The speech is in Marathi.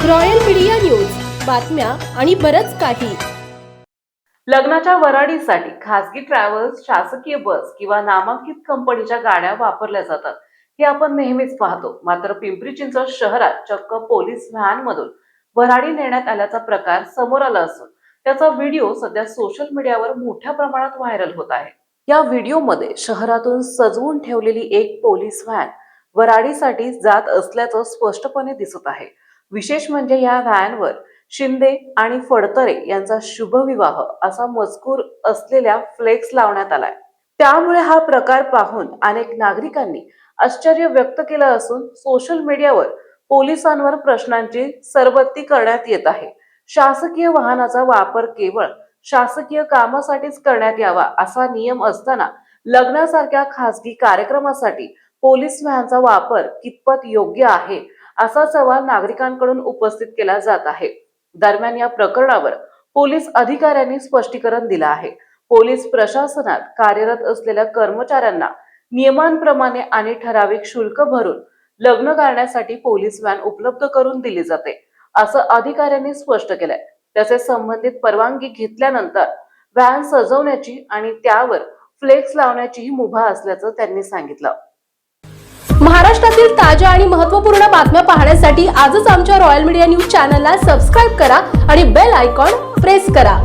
रॉयल मीडिया न्यूज, बातम्या आणि बरच काही. लग्नाच्या वराडीसाठी खासगी ट्रॅव्हल्स, शासकीय बस किंवा नामांकित कंपनीच्या गाड्या वापरल्या जातात हे आपण नेहमीच पाहतो. मात्र पिंपरी चिंचवड शहरात चक्क पोलीस व्हॅनमधून वऱ्हाडी नेण्यात आल्याचा प्रकार समोर आला असून त्याचा व्हिडिओ सध्या सोशल मीडियावर मोठ्या प्रमाणात व्हायरल होत आहे. या व्हिडिओमध्ये शहरातून सजवून ठेवलेली एक पोलीस व्हॅन वऱ्हाडीसाठी जात असल्याचं स्पष्टपणे दिसत आहे. विशेष म्हणजे या व्हॅनवर शिंदे आणि फडतरे यांचा शुभविवाह असा मजकूर असलेल्या फ्लेक्स लावण्यात आलाय. त्यामुळे हा प्रकार पाहून अनेक नागरिकांनी आश्चर्य व्यक्त केलं असून सोशल मीडियावर पोलिसांवर प्रश्नांची सरबत्ती करण्यात येत आहे. शासकीय वाहनाचा वापर केवळ शासकीय कामासाठीच करण्यात यावा असा नियम असताना लग्नासारख्या खासगी कार्यक्रमासाठी पोलीस व्हॅनचा वापर कितपत योग्य आहे असा सवाल नागरिकांकडून उपस्थित केला जात आहे. दरम्यान या प्रकरणावर पोलीस अधिकाऱ्यांनी स्पष्टीकरण दिलं आहे. पोलीस प्रशासनात कार्यरत असलेल्या कर्मचाऱ्यांना नियमांप्रमाणे आणि ठराविक शुल्क भरून लग्न करण्यासाठी पोलीस व्हॅन उपलब्ध करून दिली जाते असं अधिकाऱ्यांनी स्पष्ट केलंय. तसेच संबंधित परवानगी घेतल्यानंतर व्हॅन सजवण्याची आणि त्यावर फ्लेक्स लावण्याचीही मुभा असल्याचं त्यांनी सांगितलं. महाराष्ट्रातील ताज्या आणि महत्त्वपूर्ण बातम्या पाहण्यासाठी आजच आमच्या रॉयल मीडिया न्यूज चॅनलला सबस्क्राईब करा आणि बेल आयकॉन प्रेस करा.